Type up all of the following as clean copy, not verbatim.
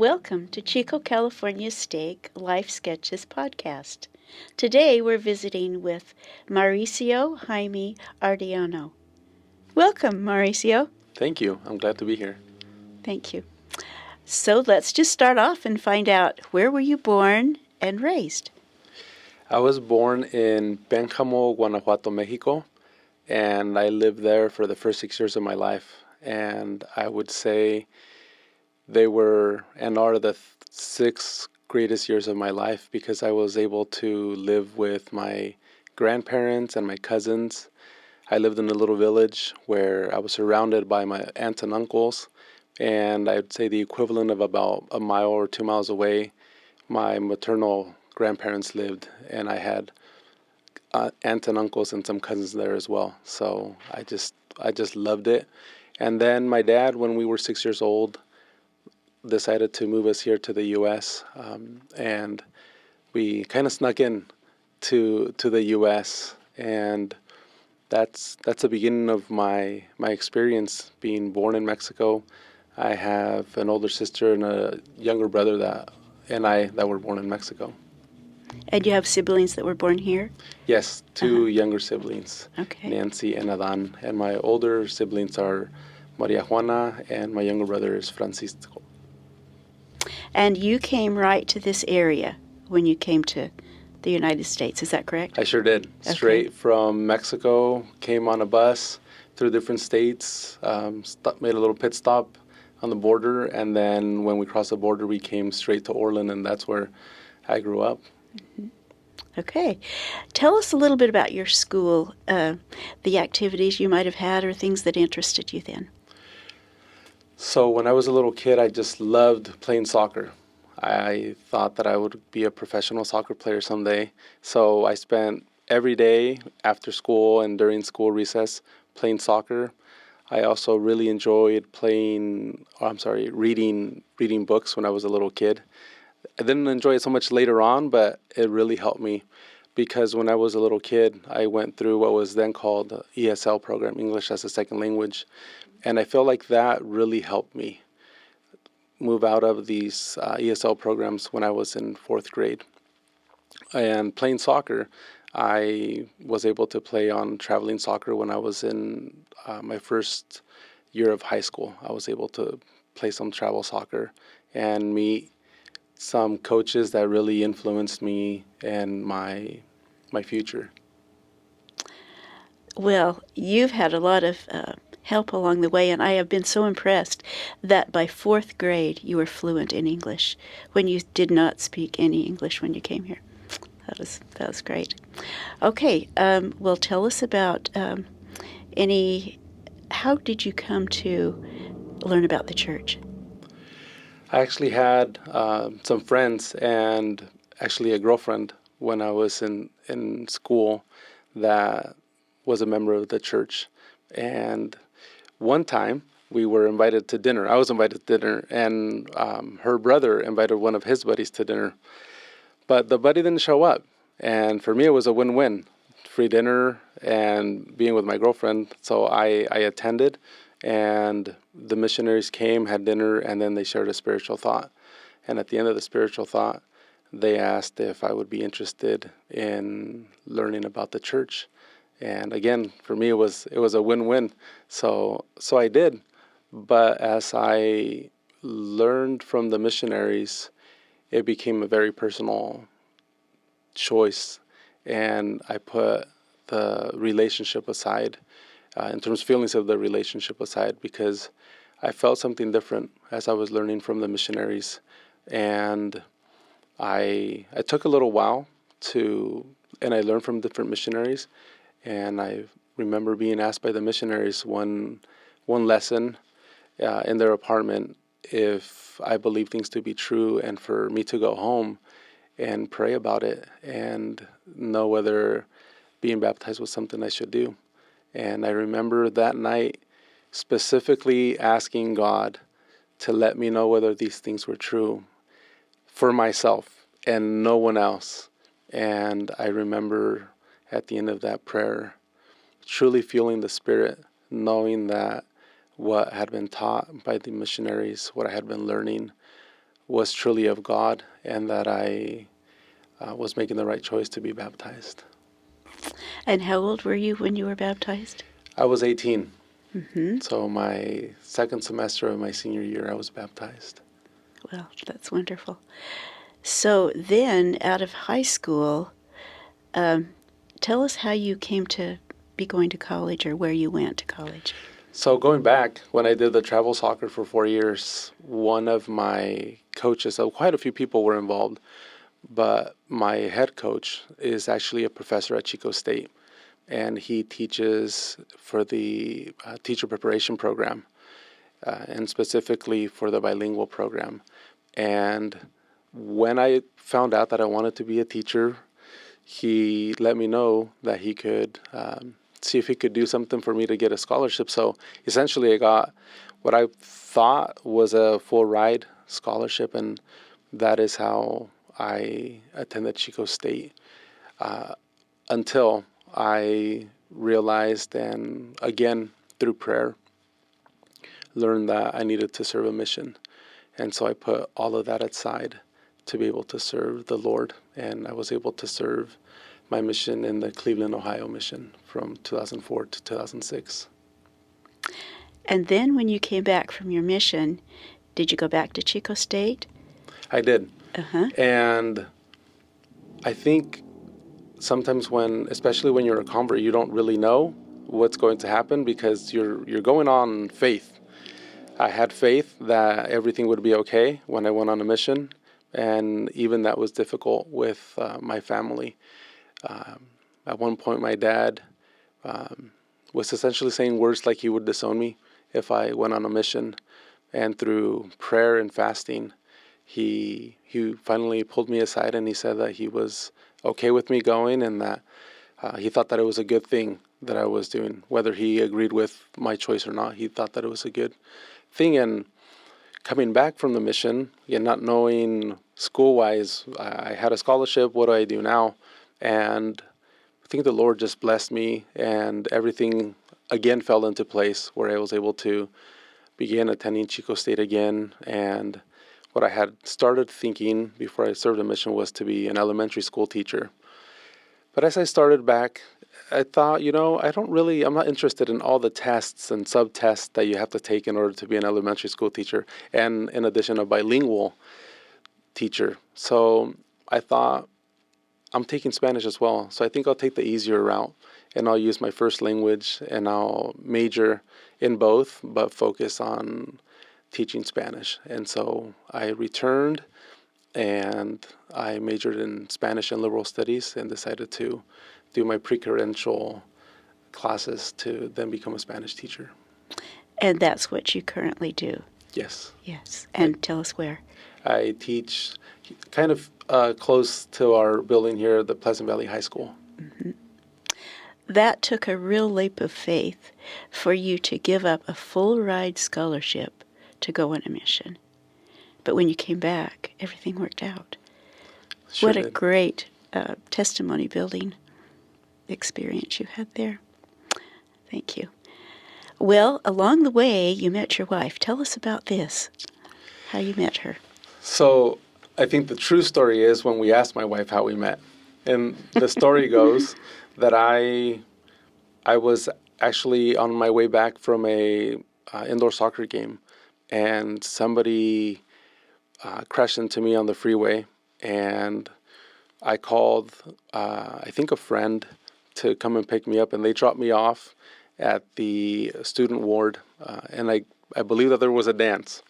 Welcome to Chico, California Steak Life Sketches podcast. Today we're visiting with Mauricio Jamie-Arellano. Welcome, Mauricio. Thank you. I'm glad to be here. Thank you. So let's just start off and find out, where were you born and raised? I was born in Pénjamo, Guanajuato, Mexico, and I lived there for the first 6 years of my life. And I would say they were and are the 6 greatest years of my life because I was able to live with my grandparents and my cousins. I lived in a little village where I was surrounded by my aunts and uncles, and I'd say the equivalent of about a mile or 2 miles away, my maternal grandparents lived, and I had aunts and uncles and some cousins there as well. So I just loved it. And then my dad, when we were 6 years old, decided to move us here to the U.S. And we kind of snuck in to the U.S. And that's the beginning of my experience being born in Mexico. I have an older sister and a younger brother that were born in Mexico. And you have siblings that were born here? Yes, 2 younger siblings, Okay. Nancy and Adan. And my older siblings are Maria Juana, and my younger brother is Francisco. And you came right to this area when you came to the United States, is that correct? I sure did. Okay. Straight from Mexico, came on a bus through different states, made a little pit stop on the border, and then when we crossed the border, we came straight to Orland, and that's where I grew up. Mm-hmm. Okay. Tell us a little bit about your school, the activities you might have had or things that interested you then. So when I was a little kid, I just loved playing soccer. I thought that I would be a professional soccer player someday. So I spent every day after school and during school recess playing soccer. I also really enjoyed reading books when I was a little kid. I didn't enjoy it so much later on, but it really helped me because when I was a little kid, I went through what was then called the ESL program, English as a Second Language. And I feel like that really helped me move out of these ESL programs when I was in 4th grade. And playing soccer, I was able to play on traveling soccer when I was in my first year of high school. I was able to play some travel soccer and meet some coaches that really influenced me and my future. Well, you've had a lot of help along the way, and I have been so impressed that by 4th grade you were fluent in English when you did not speak any English when you came here. That was great. Okay, well, tell us about how did you come to learn about the church? I actually had some friends and actually a girlfriend when I was in school that was a member of the church. And one time we were invited to dinner. I was invited to dinner, and her brother invited one of his buddies to dinner. But the buddy didn't show up. And for me, it was a win-win. Free dinner and being with my girlfriend. So I attended, and the missionaries came, had dinner, and then they shared a spiritual thought. And at the end of the spiritual thought, they asked if I would be interested in learning about the church. And again, for me, it was a win-win. So I did. But as I learned from the missionaries, it became a very personal choice. And I put the relationship aside, in terms of feelings of the relationship aside, because I felt something different as I was learning from the missionaries. And I took a little while and I learned from different missionaries. And I remember being asked by the missionaries one lesson in their apartment if I believe things to be true, and for me to go home and pray about it and know whether being baptized was something I should do. And I remember that night specifically asking God to let me know whether these things were true for myself and no one else. And I remember at the end of that prayer truly feeling the Spirit, knowing that what had been taught by the missionaries, what I had been learning, was truly of God and that I was making the right choice to be baptized. And how old were you when you were baptized? I was 18. Mm-hmm. So my second semester of my senior year, I was baptized. Well, that's wonderful. So then, out of high school, tell us how you came to be going to college or where you went to college. So going back, when I did the travel soccer for 4 years, one of my coaches, so quite a few people were involved, but my head coach is actually a professor at Chico State, and he teaches for the teacher preparation program, and specifically for the bilingual program. And when I found out that I wanted to be a teacher, he let me know that he could see if he could do something for me to get a scholarship. So essentially, I got what I thought was a full ride scholarship, and that is how I attended Chico State until I realized, and again through prayer, learned that I needed to serve a mission. And so I put all of that aside to be able to serve the Lord. And I was able to serve my mission in the Cleveland, Ohio mission from 2004 to 2006. And then when you came back from your mission, did you go back to Chico State? I did. Uh-huh. And I think sometimes especially when you're a convert, you don't really know what's going to happen because you're going on faith. I had faith that everything would be okay when I went on a mission, and even that was difficult with my family. At one point, my dad was essentially saying words like he would disown me if I went on a mission, and through prayer and fasting, he finally pulled me aside and he said that he was okay with me going and that he thought that it was a good thing that I was doing. Whether he agreed with my choice or not, he thought that it was a good thing. And coming back from the mission, and not knowing school-wise, I had a scholarship. What do I do now? And I think the Lord just blessed me, and everything again fell into place where I was able to begin attending Chico State again. And what I had started thinking before I served a mission was to be an elementary school teacher. But as I started back, I thought, I'm not interested in all the tests and sub-tests that you have to take in order to be an elementary school teacher, and in addition, a bilingual teacher. So I thought, I'm taking Spanish as well, so I think I'll take the easier route, and I'll use my first language, and I'll major in both, but focus on teaching Spanish. And so I returned, and I majored in Spanish and liberal studies and decided to do my pre-credential classes to then become a Spanish teacher. And that's what you currently do? Yes. Yes. And tell us where. I teach kind of close to our building here, the Pleasant Valley High School. Mm-hmm. That took a real leap of faith for you to give up a full ride scholarship to go on a mission. But when you came back, everything worked out. Sure what a did. Great testimony building experience you had there. Thank you. Well, along the way, you met your wife. Tell us about this, how you met her. So I think the true story is when we asked my wife how we met. And the story goes that I was actually on my way back from a indoor soccer game, and somebody crashed into me on the freeway, and I called, I think, a friend to come and pick me up, and they dropped me off at the student ward, and I believe that there was a dance,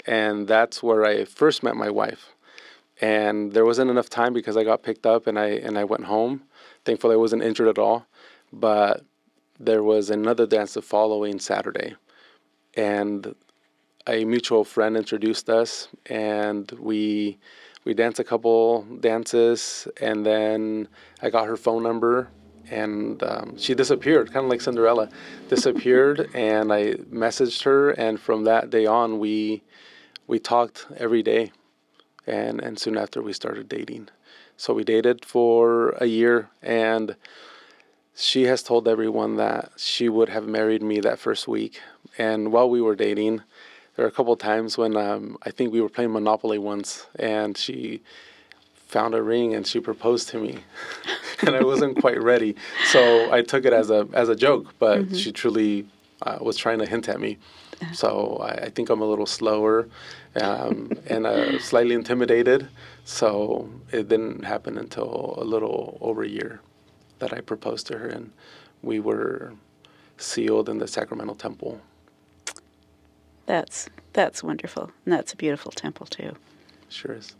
and that's where I first met my wife. And there wasn't enough time because I got picked up and I went home. Thankfully, I wasn't injured at all, but there was another dance the following Saturday, and a mutual friend introduced us, and we danced a couple dances, and then I got her phone number, and she disappeared, kind of like Cinderella, disappeared, and I messaged her, and from that day on, we talked every day, and soon after we started dating. So we dated for a year, and she has told everyone that she would have married me that first week. And while we were dating, There were a couple of times when I think we were playing Monopoly once, and she found a ring and she proposed to me, and I wasn't quite ready, so I took it as a joke. But she truly was trying to hint at me. So I think I'm a little slower and slightly intimidated. So it didn't happen until a little over a year that I proposed to her, and we were sealed in the Sacramental Temple. That's wonderful. And that's a beautiful temple, too. Sure is.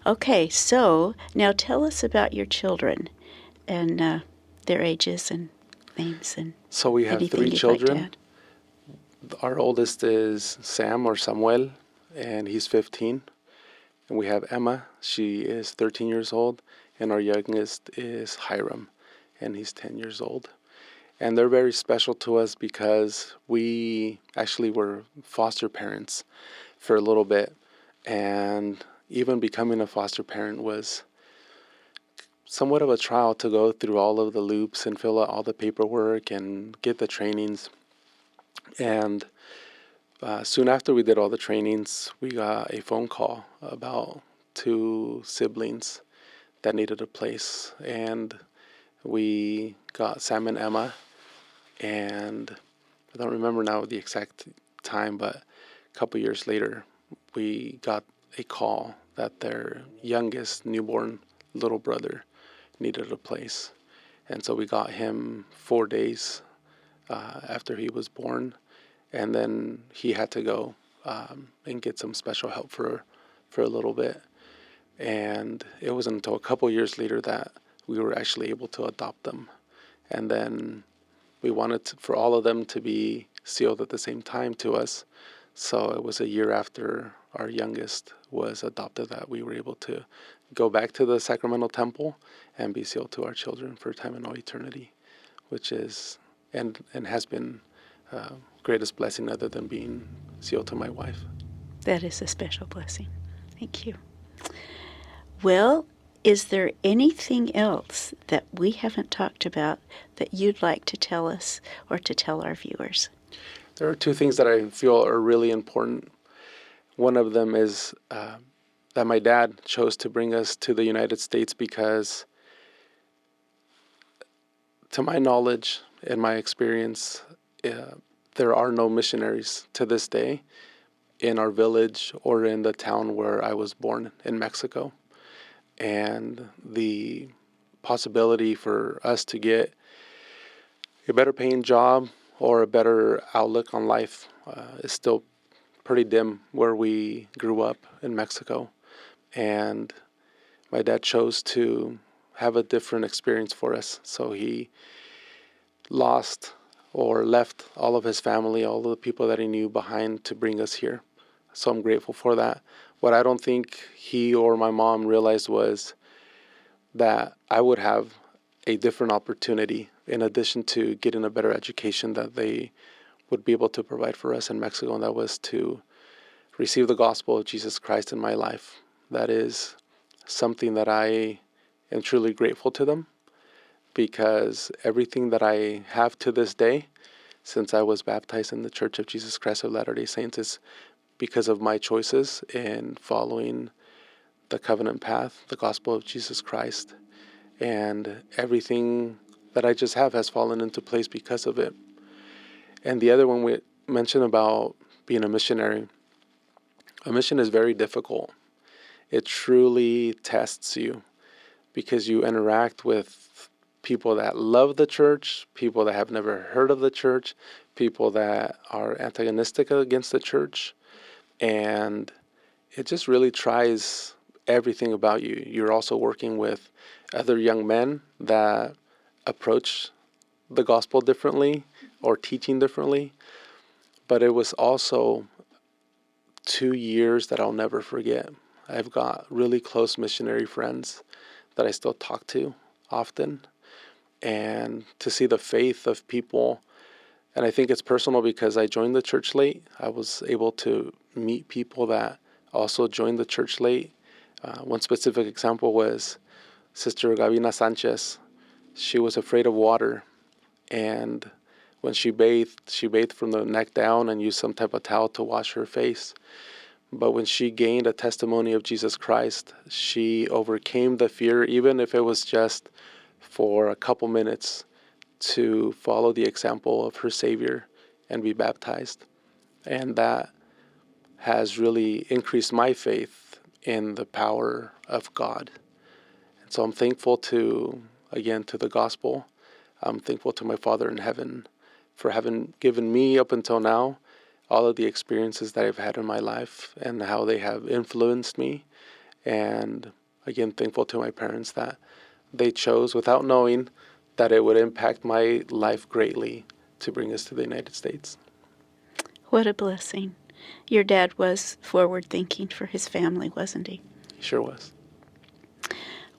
Okay, so now tell us about your children and their ages and names and So we have anything three you'd children. like to add. Our oldest is Sam or Samuel, and he's 15. And we have Emma. She is 13 years old. And our youngest is Hiram, and he's 10 years old. And they're very special to us because we actually were foster parents for a little bit. And even becoming a foster parent was somewhat of a trial to go through all of the loops and fill out all the paperwork and get the trainings. And soon after we did all the trainings, we got a phone call about 2 siblings that needed a place. And we got Sam and Emma, and I don't remember now the exact time, but a couple years later, we got a call that their youngest newborn little brother needed a place. And so we got him 4 days after he was born, and then he had to go and get some special help for a little bit. And it wasn't until a couple years later that we were actually able to adopt them. And then we wanted for all of them to be sealed at the same time to us. So it was a year after our youngest was adopted that we were able to go back to the Sacramental Temple and be sealed to our children for time and all eternity, which is and has been greatest blessing other than being sealed to my wife. That is a special blessing. Thank you. Well, is there anything else that we haven't talked about that you'd like to tell us or to tell our viewers? There are 2 things that I feel are really important. One of them is that my dad chose to bring us to the United States because, to my knowledge and my experience, there are no missionaries to this day in our village or in the town where I was born in Mexico. And the possibility for us to get a better paying job or a better outlook on life is still pretty dim where we grew up in Mexico. And my dad chose to have a different experience for us. So he lost or left all of his family, all of the people that he knew behind to bring us here. So I'm grateful for that. What I don't think he or my mom realized was that I would have a different opportunity in addition to getting a better education that they would be able to provide for us in Mexico, and that was to receive the gospel of Jesus Christ in my life. That is something that I am truly grateful to them, because everything that I have to this day, since I was baptized in the Church of Jesus Christ of Latter-day Saints, is because of my choices in following the covenant path, the gospel of Jesus Christ. And everything that I just have has fallen into place because of it. And the other one we mentioned about being a missionary. A mission is very difficult. It truly tests you because you interact with people that love the church, people that have never heard of the church, people that are antagonistic against the church. And it just really tries everything about you. You're also working with other young men that approach the gospel differently or teaching differently. But it was also 2 years that I'll never forget. I've got really close missionary friends that I still talk to often. And to see the faith of people, and I think it's personal because I joined the church late. I was able to meet people that also joined the church late. One specific example was Sister Gavina Sanchez. She was afraid of water, and When she bathed from the neck down and used some type of towel to wash her face. But when she gained a testimony of Jesus Christ, she overcame the fear, even if it was just for a couple minutes, to follow the example of her Savior and be baptized. And that has really increased my faith in the power of God. And so I'm thankful to the gospel. I'm thankful to my Father in heaven for having given me up until now all of the experiences that I've had in my life and how they have influenced me. And again, thankful to my parents that they chose, without knowing, that it would impact my life greatly to bring us to the United States. What a blessing. Your dad was forward-thinking for his family, wasn't he? He sure was.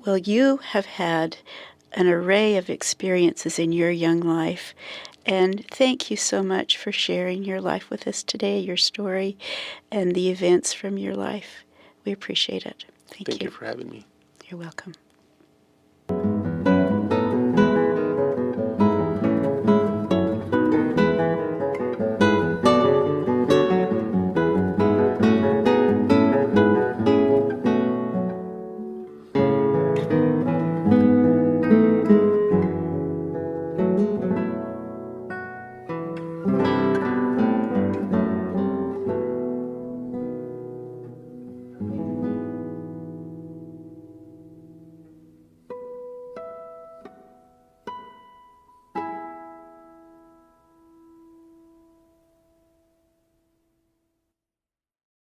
Well, you have had an array of experiences in your young life, and thank you so much for sharing your life with us today, your story, and the events from your life. We appreciate it. Thank you for having me. You're welcome.